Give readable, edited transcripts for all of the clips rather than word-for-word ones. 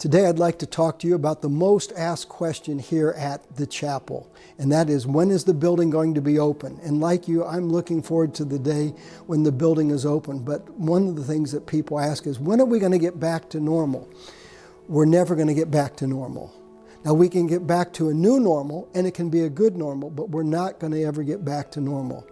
Today I'd like to talk to you about the most asked question here at the chapel, and that is, when is the building going to be open? And like you, I'm looking forward to the day when the building is open, but one of the things that people ask is, when are we going to get back to normal? We're never going to get back to normal. Now we can get back to a new normal, and it can be a good normal, but we're not going to ever get back to normal.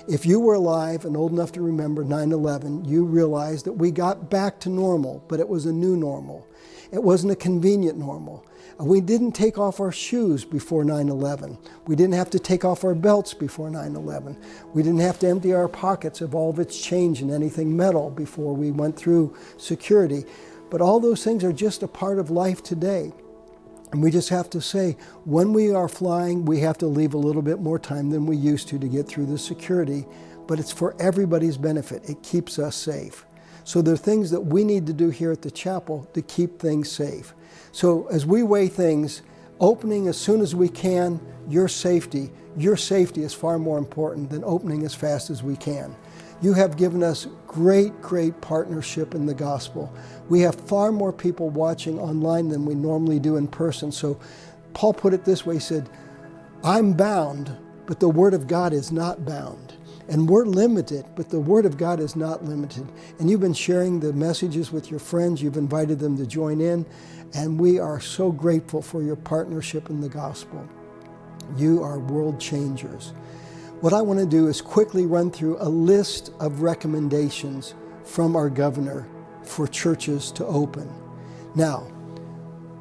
If you were alive and old enough to remember 9/11, you realize that we got back to normal, but it was a new normal. It wasn't a convenient normal. We didn't take off our shoes before 9/11. We didn't have to take off our belts before 9/11. We didn't have to empty our pockets of all of its change and anything metal before we went through security. But all those things are just a part of life today. And we just have to say, when we are flying, we have to leave a little bit more time than we used to get through the security. But it's for everybody's benefit. It keeps us safe. So there are things that we need to do here at the chapel to keep things safe. So as we weigh things, opening as soon as we can, your safety is far more important than opening as fast as we can. You have given us great partnership in the gospel. We have far more people watching online than we normally do in person. So Paul put it this way, he said, I'm bound, but the Word of God is not bound. And we're limited, but the Word of God is not limited. And you've been sharing the messages with your friends. You've invited them to join in. And we are so grateful for your partnership in the gospel. You are world changers. What I want to do is quickly run through a list of recommendations from our governor for churches to open. Now,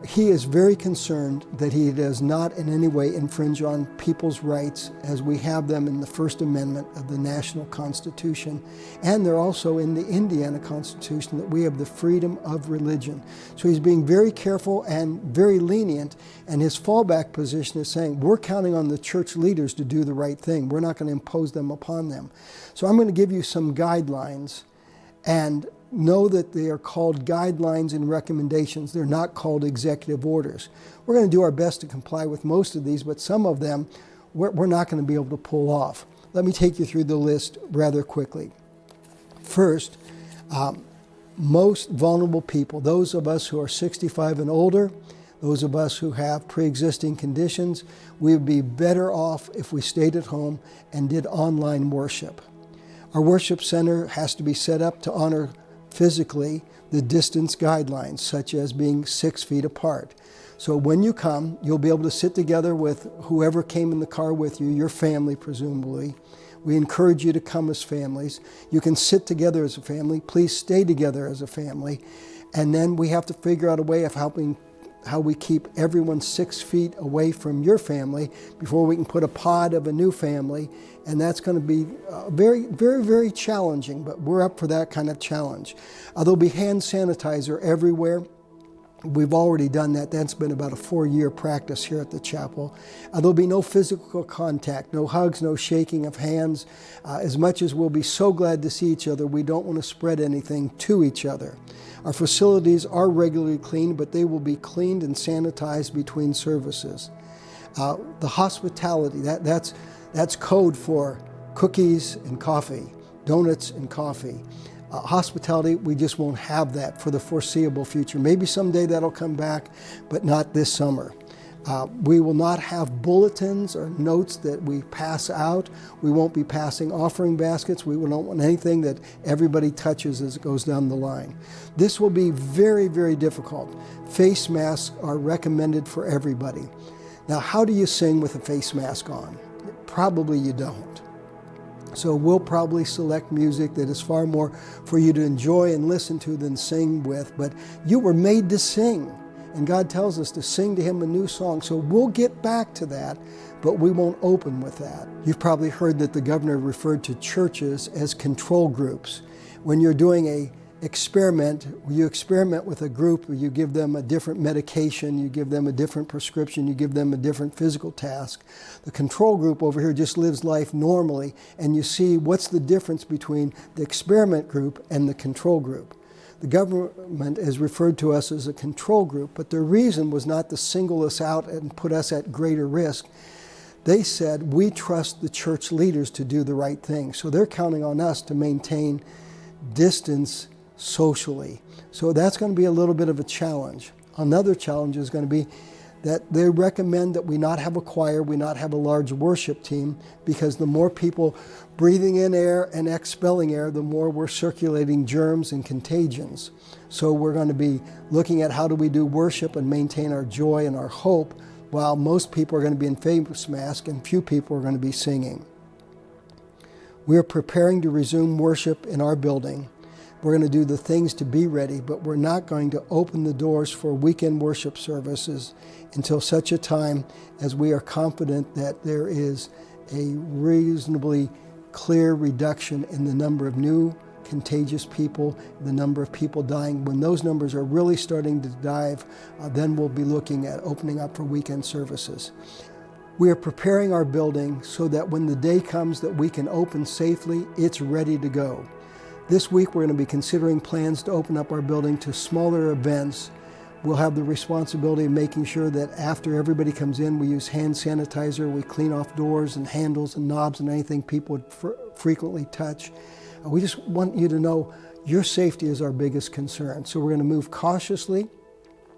he is very concerned that he does not in any way infringe on people's rights as we have them in the First Amendment of the National Constitution. And they're also in the Indiana Constitution, that we have the freedom of religion. So he's being very careful and very lenient. And his fallback position is saying, we're counting on the church leaders to do the right thing. We're not going to impose them upon them. So I'm going to give you some guidelines, and know that they are called guidelines and recommendations. They're not called executive orders. We're going to do our best to comply with most of these, but some of them we're not going to be able to pull off. Let me take you through the list rather quickly. First, most vulnerable people, those of us who are 65 and older, those of us who have pre-existing conditions, we would be better off if we stayed at home and did online worship. Our worship center has to be set up to honor physically the distance guidelines, such as being 6 feet apart. So when you come, you'll be able to sit together with whoever came in the car with you, your family presumably. We encourage you to come as families. You can sit together as a family. Please stay together as a family. And then we have to figure out a way of how we keep everyone 6 feet away from your family before we can put a pod of a new family. And that's going to be very challenging, but we're up for that kind of challenge. There'll be hand sanitizer everywhere. We've already done that. That's been about a 4-year practice here at the chapel. There'll be no physical contact, no hugs, no shaking of hands. As much as we'll be so glad to see each other, we don't want to spread anything to each other. Our facilities are regularly cleaned, but they will be cleaned and sanitized between services. The hospitality, that's code for cookies and coffee, donuts and coffee. Hospitality, we just won't have that for the foreseeable future. Maybe someday that'll come back, but not this summer. We will not have bulletins or notes that we pass out. We won't be passing offering baskets. We don't want anything that everybody touches as it goes down the line. This will be very difficult. Face masks are recommended for everybody. Now, how do you sing with a face mask on? Probably you don't. So we'll probably select music that is far more for you to enjoy and listen to than sing with, but you were made to sing. And God tells us to sing to Him a new song. So we'll get back to that, but we won't open with that. You've probably heard that the governor referred to churches as control groups. When you're doing an experiment, you experiment with a group, you give them a different medication, you give them a different prescription, you give them a different physical task. The control group over here just lives life normally, and you see what's the difference between the experiment group and the control group. The government has referred to us as a control group, but their reason was not to single us out and put us at greater risk. They said, we trust the church leaders to do the right thing. So they're counting on us to maintain distance socially. So that's going to be a little bit of a challenge. Another challenge is going to be that they recommend that we not have a choir, we not have a large worship team, because the more people breathing in air and expelling air, the more we're circulating germs and contagions. So we're going to be looking at how do we do worship and maintain our joy and our hope, while most people are going to be in face mask and few people are going to be singing. We are preparing to resume worship in our building. We're going to do the things to be ready, but we're not going to open the doors for weekend worship services until such a time as we are confident that there is a reasonably clear reduction in the number of new contagious people, the number of people dying. When those numbers are really starting to dive, then we'll be looking at opening up for weekend services. We are preparing our building so that when the day comes that we can open safely, it's ready to go. This week we're going to be considering plans to open up our building to smaller events. We'll have the responsibility of making sure that after everybody comes in, we use hand sanitizer, we clean off doors and handles and knobs and anything people would frequently touch. We just want you to know your safety is our biggest concern. So we're going to move cautiously.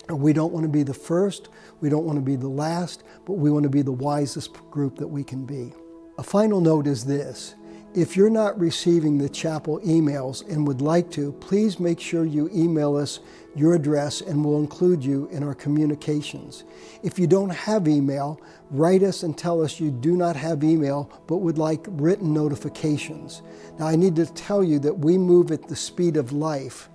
We don't want to be the first, we don't want to be the last, but we want to be the wisest group that we can be. A final note is this. If you're not receiving the chapel emails and would like to, please make sure you email us your address and we'll include you in our communications. If you don't have email, write us and tell us you do not have email but would like written notifications. Now I need to tell you that we move at the speed of life,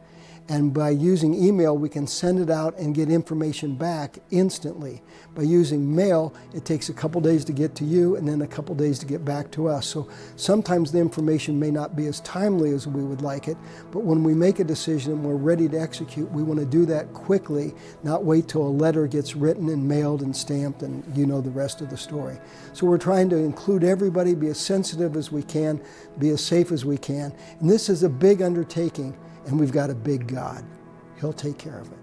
and by using email we can send it out and get information back instantly. By using mail, it takes a couple days to get to you and then a couple days to get back to us. So sometimes the information may not be as timely as we would like it, but when we make a decision and we're ready to execute, we want to do that quickly, not wait till a letter gets written and mailed and stamped and you know the rest of the story. So we're trying to include everybody, be as sensitive as we can, be as safe as we can. And this is a big undertaking, and we've got a big God. He'll take care of it.